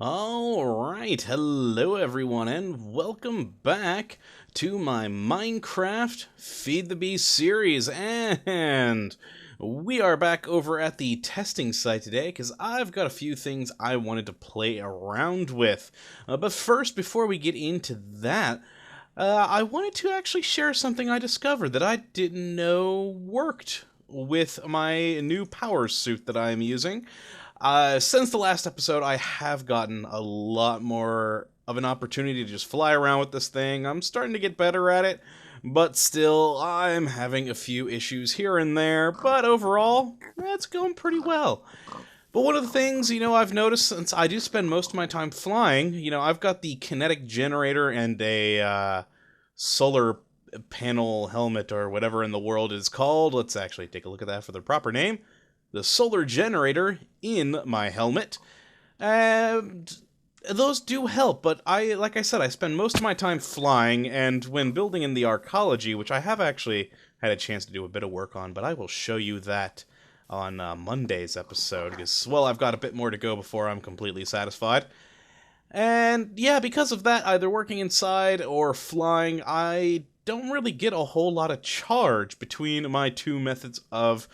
Alright, hello everyone, and welcome back to my Minecraft Feed the Beast series, and we are back over at the testing site today, because I've got a few things I wanted to play around with. But first, before we get into that, I wanted to actually share something I discovered that I didn't know worked with my new power suit that I'm using. Since the last episode, I have gotten a lot more of an opportunity to just fly around with this thing. I'm starting to get better at it, but still, I'm having a few issues here and there, but overall, it's going pretty well. But one of the things, I've noticed since I do spend most of my time flying, I've got the kinetic generator and a solar panel helmet or whatever in the world is called. Let's actually take a look at that for the proper name. The solar generator in my helmet, and those do help, but like I said, I spend most of my time flying, and when building in the arcology, which I have actually had a chance to do a bit of work on, but I will show you that on Monday's episode, because, well, I've got a bit more to go before I'm completely satisfied. And yeah, because of that, either working inside or flying, I don't really get a whole lot of charge between my two methods of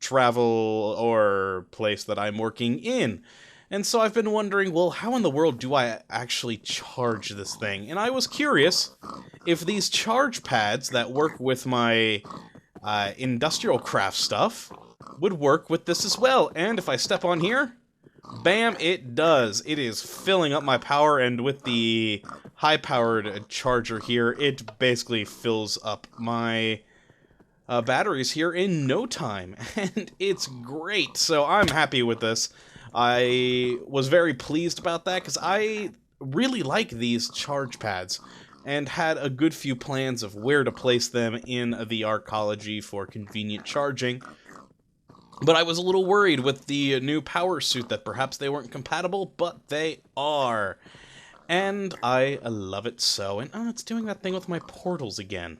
travel or place that I'm working in. And so I've been wondering, well, how in the world do I actually charge this thing? And I was curious if these charge pads that work with my industrial craft stuff would work with this as well. And if I step on here, bam, it does. It is filling up my power, and with the high-powered charger here, it basically fills up my batteries here in no time, and it's great. So I'm happy with this. I was very pleased about that because I really like these charge pads and had a good few plans of where to place them in the arcology for convenient charging. But I was a little worried with the new power suit that perhaps they weren't compatible, but they are. And I love it so. And it's doing that thing with my portals again.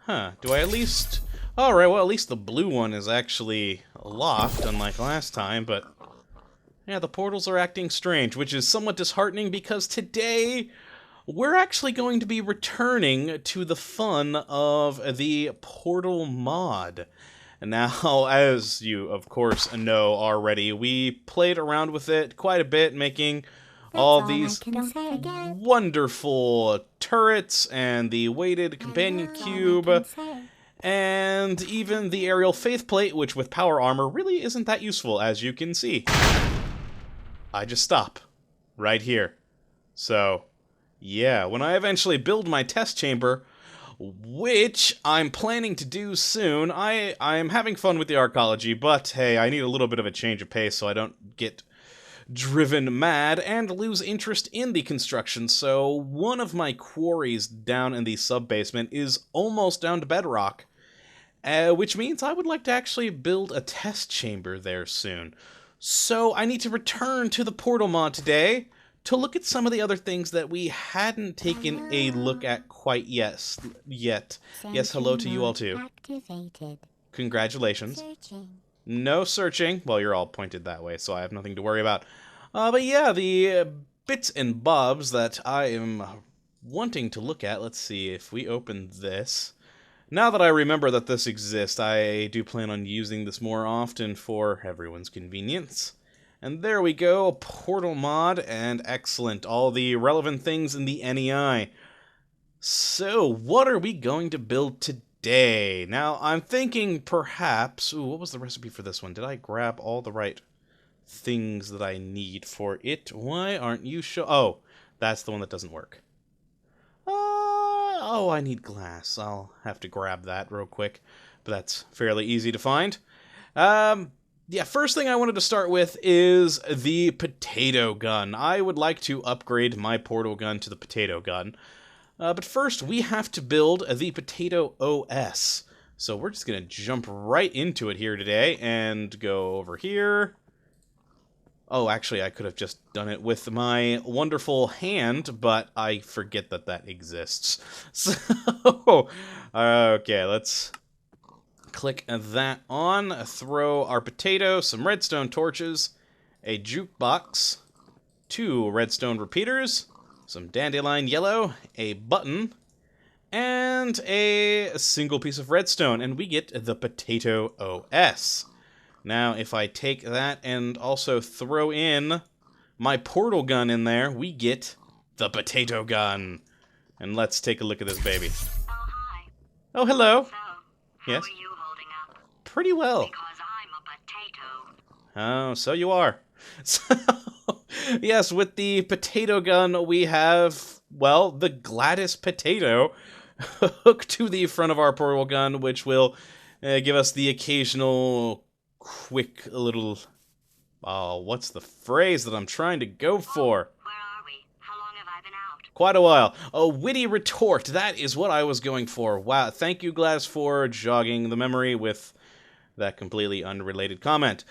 Huh, do I at least... Alright, well, at least the blue one is actually locked, unlike last time, but... yeah, the portals are acting strange, which is somewhat disheartening because today we're actually going to be returning to the fun of the portal mod. Now, as you, of course, know already, we played around with it quite a bit, making all these wonderful turrets and the weighted companion cube and even the aerial faithplate, which with power armor really isn't that useful, as you can see. I just stop right here. So, yeah, when I eventually build my test chamber, which I'm planning to do soon, I'm having fun with the arcology, but hey, I need a little bit of a change of pace so I don't get driven mad and lose interest in the construction. So one of my quarries down in the sub-basement is almost down to bedrock, which means I would like to actually build a test chamber there soon. So I need to return to the portal mod today to look at some of the other things that we hadn't taken a look at quite yet. Yes, hello to you all too. Activated. Congratulations. Searching. No searching. Well, you're all pointed that way, so I have nothing to worry about. But yeah, the bits and bobs that I am wanting to look at. Let's see if we open this. Now that I remember that this exists, I do plan on using this more often for everyone's convenience. And there we go, portal mod, and excellent. All the relevant things in the NEI. So, what are we going to build today? Now, I'm thinking perhaps... ooh, what was the recipe for this one? Did I grab all the right things that I need for it? Why aren't you oh, that's the one that doesn't work. Oh, I need glass. I'll have to grab that real quick, but that's fairly easy to find. Yeah, first thing I wanted to start with is the potato gun. I would like to upgrade my portal gun to the potato gun. But first, we have to build the potato OS. So we're just going to jump right into it here today and go over here. Oh, actually, I could have just done it with my wonderful hand, but I forget that that exists. So, okay, let's click that on, throw our potato, some redstone torches, a jukebox, 2 redstone repeaters, some dandelion yellow, a button, and a single piece of redstone, and we get the Potato OS. Now, if I take that and also throw in my portal gun in there, we get the Potato Gun. And let's take a look at this baby. Oh, hi. Oh, hello. So, how Yes? are you holding up? Pretty well. Because I'm a potato. Oh, so you are. So, yes, with the Potato Gun, we have, well, the Gladys Potato hooked to the front of our portal gun, which will give us the occasional quick little... Oh, what's the phrase that I'm trying to go for? Where are we? How long have I been out? Quite a while. A witty retort. That is what I was going for. Wow. Thank you, Gladys, for jogging the memory with that completely unrelated comment.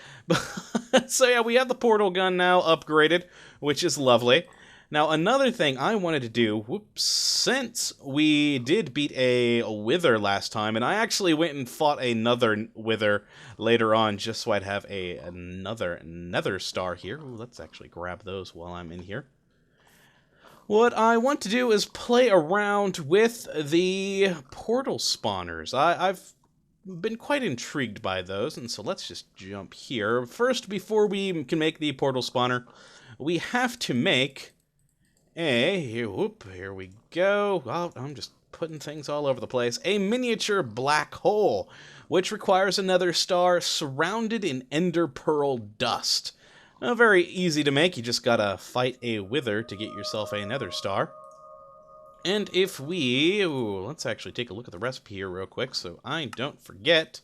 So yeah, we have the portal gun now upgraded, which is lovely. Now, another thing I wanted to do, since we did beat a wither last time, and I actually went and fought another wither later on just so I'd have another nether star here. Ooh, let's actually grab those while I'm in here. What I want to do is play around with the portal spawners. I've been quite intrigued by those, and so let's just jump here. First, before we can make the portal spawner, we have to make here we go. Oh, I'm just putting things all over the place. A miniature black hole, which requires another star surrounded in ender pearl dust. Very easy to make. You just gotta fight a wither to get yourself a nether star. And if we... let's actually take a look at the recipe here real quick so I don't forget.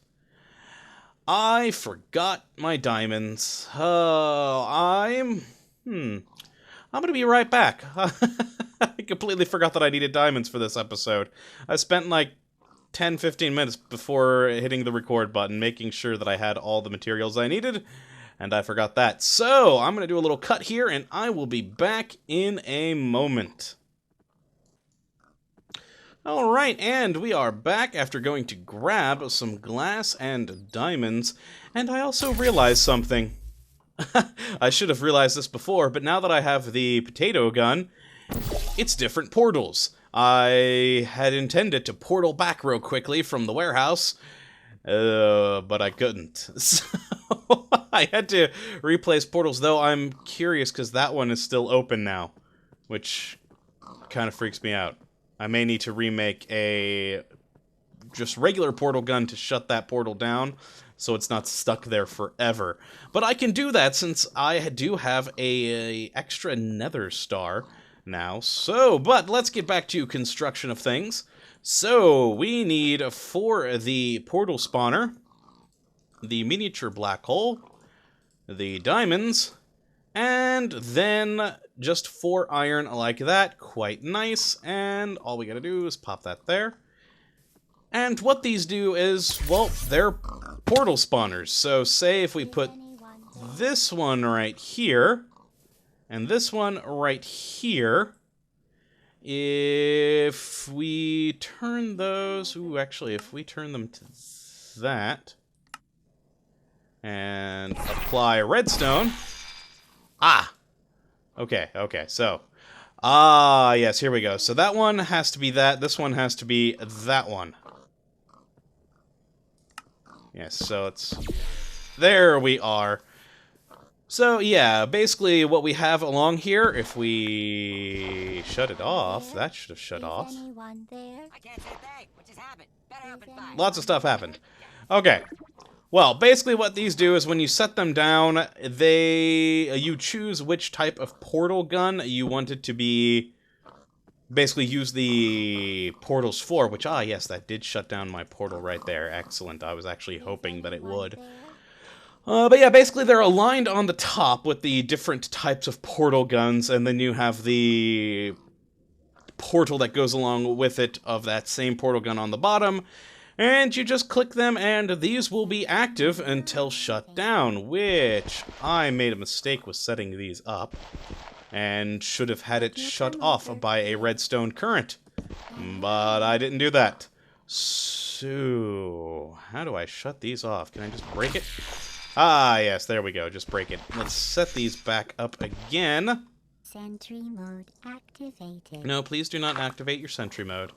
I forgot my diamonds. I'm going to be right back. I completely forgot that I needed diamonds for this episode. I spent like 10-15 minutes before hitting the record button making sure that I had all the materials I needed, and I forgot that. So, I'm going to do a little cut here, and I will be back in a moment. Alright, and we are back after going to grab some glass and diamonds, and I also realized something. I should have realized this before, but now that I have the potato gun, it's different portals. I had intended to portal back real quickly from the warehouse, but I couldn't. So I had to replace portals, though I'm curious because that one is still open now, which kind of freaks me out. I may need to remake a just regular portal gun to shut that portal down, so it's not stuck there forever. But I can do that since I do have a extra nether star now. So, but let's get back to construction of things. So, we need for the portal spawner, the miniature black hole, the diamonds, and then just 4 iron like that. Quite nice. And all we gotta do is pop that there. And what these do is, well, they're portal spawners. So say if we put this one right here, and this one right here, if we turn those, actually, if we turn them to that, and apply redstone, okay, so, yes, here we go. So that one has to be that, this one has to be that one. Yes, so it's... There we are. So, yeah, basically what we have along here, if we shut it off, that should have shut off. I can't say thing. What just happened? Better open fire. Lots of stuff happened. Okay. Well, basically what these do is when you set them down, you choose which type of portal gun you want it to be... Basically use the portals for, which, yes, that did shut down my portal right there. Excellent. I was actually hoping that it would. But yeah, basically they're aligned on the top with the different types of portal guns, and then you have the portal that goes along with it of that same portal gun on the bottom, and you just click them, and these will be active until shut down, which I made a mistake with setting these up, and should have had it shut off by a redstone current, but I didn't do that. So, how do I shut these off? Can I just break it? Yes, there we go, just break it. Let's set these back up again. Sentry mode activated. No, please do not activate your sentry mode.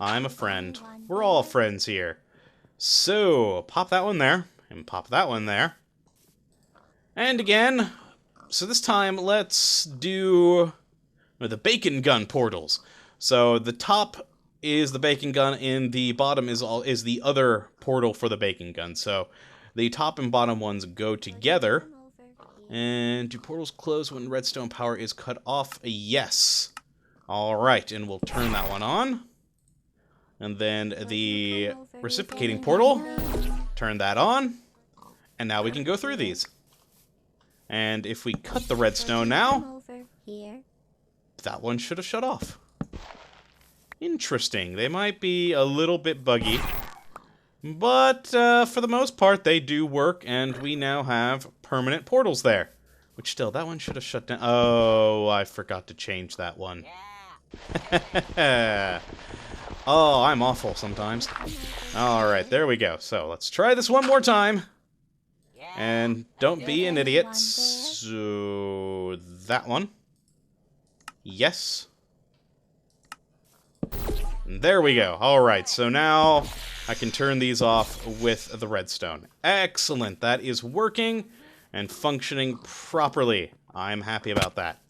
I'm a friend. We're all friends here. So, pop that one there, and pop that one there. And again, so this time let's do the bacon gun portals. So the top is the bacon gun, and the bottom is the other portal for the bacon gun. So the top and bottom ones go together. And do portals close when redstone power is cut off? Yes. Alright, and we'll turn that one on. And then the reciprocating portal, turn that on. And now we can go through these. And if we cut the redstone now, that one should have shut off. Interesting. They might be a little bit buggy. But for the most part, they do work. And we now have permanent portals there. Which still, that one should have shut down. Oh, I forgot to change that one. Yeah. Oh, I'm awful sometimes. Alright, there we go. So, let's try this one more time. Yeah. And don't be an idiot. So, that one. Yes. And there we go. Alright, so now I can turn these off with the redstone. Excellent. That is working and functioning properly. I'm happy about that.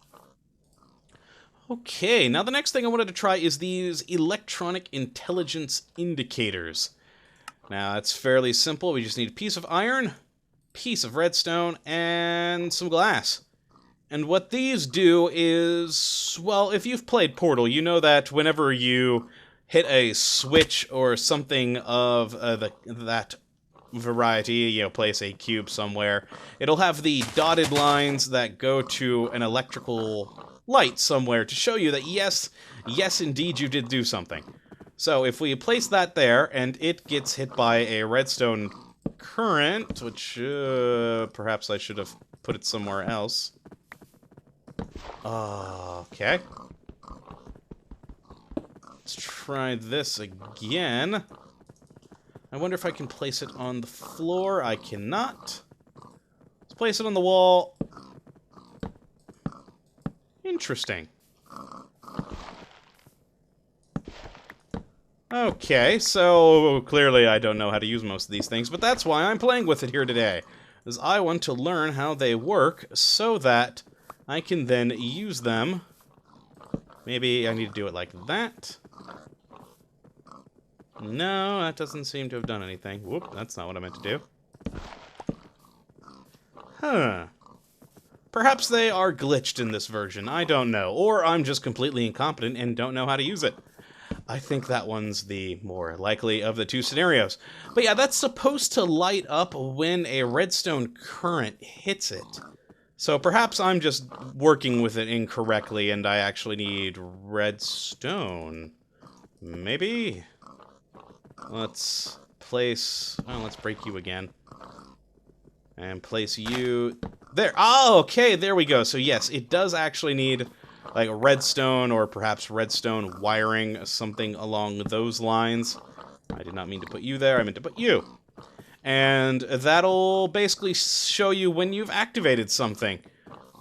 Okay, now the next thing I wanted to try is these electronic intelligence indicators. Now, it's fairly simple. We just need a piece of iron, piece of redstone, and some glass. And what these do is, well, if you've played Portal, you know that whenever you hit a switch or something of that variety, you know, place a cube somewhere, it'll have the dotted lines that go to an electrical light somewhere to show you that yes, indeed you did do something. So if we place that there and it gets hit by a redstone current, which perhaps I should have put it somewhere else. Okay. Let's try this again. I wonder if I can place it on the floor. I cannot. Let's place it on the wall. Interesting. Okay, so clearly I don't know how to use most of these things, but that's why I'm playing with it here today. Is I want to learn how they work so that I can then use them. Maybe I need to do it like that. No, that doesn't seem to have done anything. Whoop, that's not what I meant to do. Huh. Perhaps they are glitched in this version, I don't know. Or I'm just completely incompetent and don't know how to use it. I think that one's the more likely of the two scenarios. But yeah, that's supposed to light up when a redstone current hits it. So perhaps I'm just working with it incorrectly and I actually need redstone. Maybe? Let's place... well, let's break you again. And place you... there! Oh, okay, there we go. So yes, it does actually need like redstone or perhaps redstone wiring, something along those lines. I did not mean to put you there, I meant to put you. And that'll basically show you when you've activated something.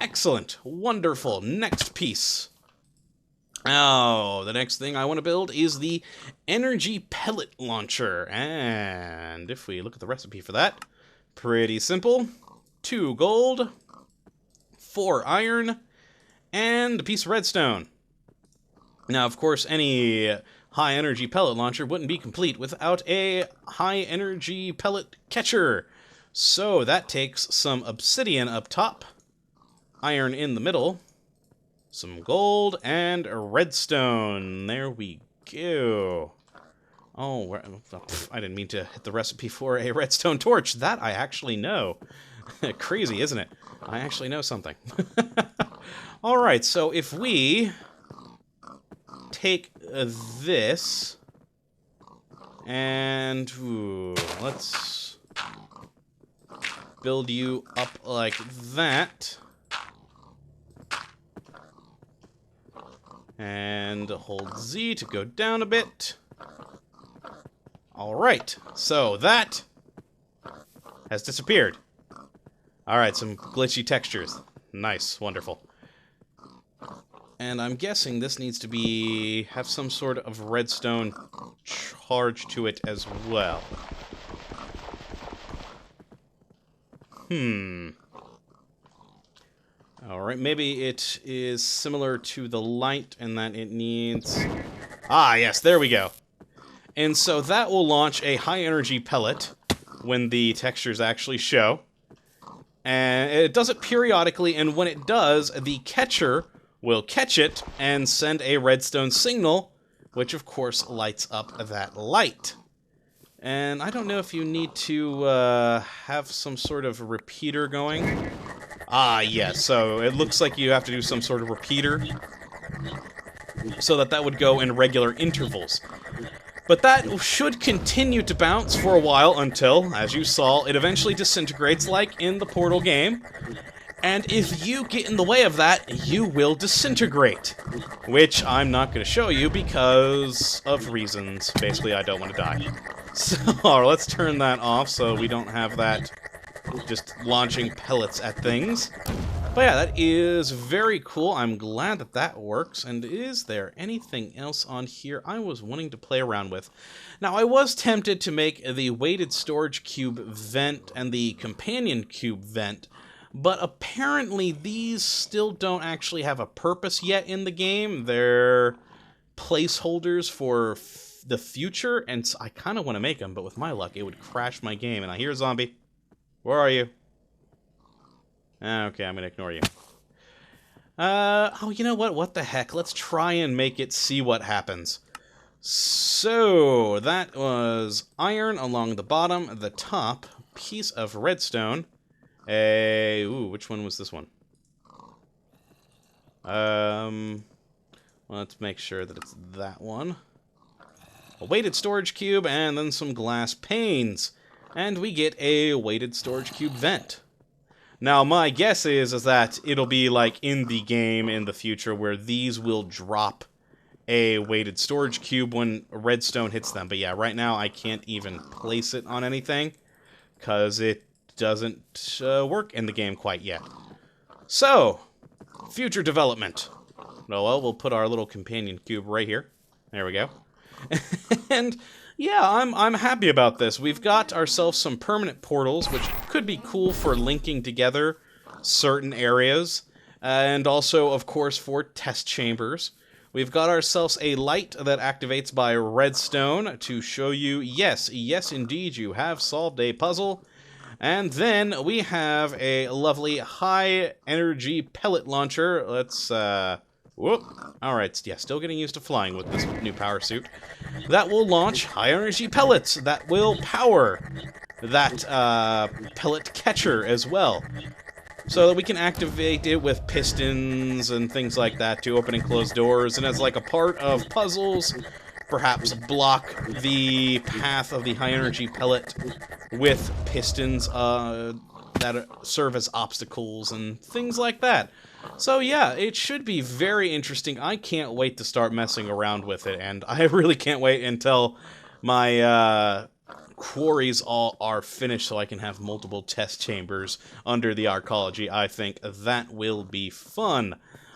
Excellent. Wonderful. Next piece. Oh, the next thing I want to build is the energy pellet launcher. And if we look at the recipe for that, pretty simple. 2 gold, 4 iron, and a piece of redstone. Now, of course, any high-energy pellet launcher wouldn't be complete without a high-energy pellet catcher. So that takes some obsidian up top, iron in the middle, some gold, and a redstone. There we go. Oh, I didn't mean to hit the recipe for a redstone torch. That I actually know. Crazy, isn't it? I actually know something. Alright, so if we take this and let's build you up like that. And hold Z to go down a bit. Alright, so that has disappeared. Alright, some glitchy textures. Nice, wonderful. And I'm guessing this needs to have some sort of redstone charge to it as well. Alright, maybe it is similar to the light in that it needs... Ah, yes, there we go. And so that will launch a high-energy pellet when the textures actually show. And it does it periodically, and when it does, the catcher will catch it and send a redstone signal, which of course lights up that light. And I don't know if you need to have some sort of repeater going. Ah, yes, so it looks like you have to do some sort of repeater so that would go in regular intervals. But that should continue to bounce for a while until, as you saw, it eventually disintegrates like in the Portal game. And if you get in the way of that, you will disintegrate. Which I'm not going to show you because of reasons. Basically, I don't want to die. So, let's turn that off so we don't have that just launching pellets at things. But yeah, that is very cool. I'm glad that that works. And is there anything else on here I was wanting to play around with? Now, I was tempted to make the weighted storage cube vent and the companion cube vent, but apparently these still don't actually have a purpose yet in the game. They're placeholders for the future, and so I kind of want to make them, but with my luck, it would crash my game. And I hear a zombie. Where are you? Okay, I'm gonna ignore you. Oh, you know what? What the heck? Let's try and make it see what happens. So, that was iron along the bottom, the top, piece of redstone. Ooh, which one was this one? Let's make sure that it's that one. A weighted storage cube, and then some glass panes. And we get a weighted storage cube vent. Now, my guess is that it'll be like in the game in the future where these will drop a weighted storage cube when redstone hits them. But yeah, right now I can't even place it on anything because it doesn't work in the game quite yet. So, future development. Oh well, we'll put our little companion cube right here. There we go. And yeah, I'm happy about this. We've got ourselves some permanent portals, which could be cool for linking together certain areas, and also, of course, for test chambers. We've got ourselves a light that activates by redstone to show you, yes, indeed, you have solved a puzzle. And then we have a lovely high-energy pellet launcher. Let's, whoop. Alright, yeah, still getting used to flying with this new power suit. That will launch high-energy pellets that will power that pellet catcher as well. So that we can activate it with pistons and things like that to open and close doors. And as like a part of puzzles, perhaps block the path of the high-energy pellet with pistons that serve as obstacles and things like that. So yeah, it should be very interesting. I can't wait to start messing around with it, and I really can't wait until my quarries all are finished so I can have multiple test chambers under the arcology. I think that will be fun.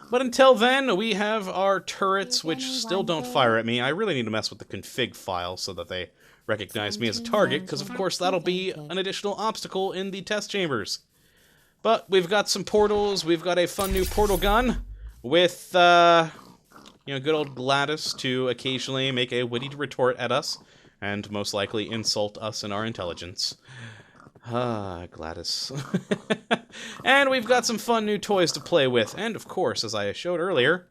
But until then, we have our turrets, which still don't fire at me. I really need to mess with the config file so that they recognize me as a target, because of course that'll be an additional obstacle in the test chambers. But we've got some portals, we've got a fun new portal gun with, good old Gladys to occasionally make a witty retort at us, and most likely insult us in our intelligence. Ah, Gladys. And we've got some fun new toys to play with, and of course, as I showed earlier,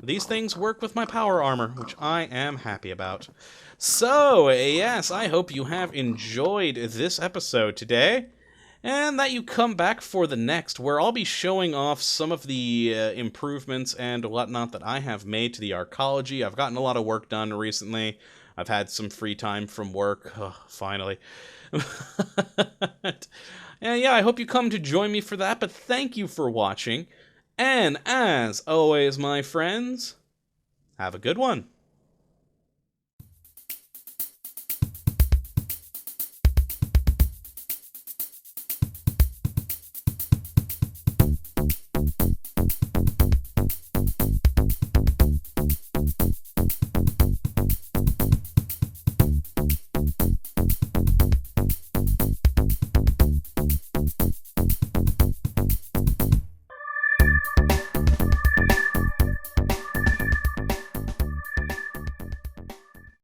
these things work with my power armor, which I am happy about. So, yes, I hope you have enjoyed this episode today, and that you come back for the next, where I'll be showing off some of the improvements and whatnot that I have made to the arcology. I've gotten a lot of work done recently. I've had some free time from work, finally. And yeah, I hope you come to join me for that, but thank you for watching. And as always, my friends, have a good one.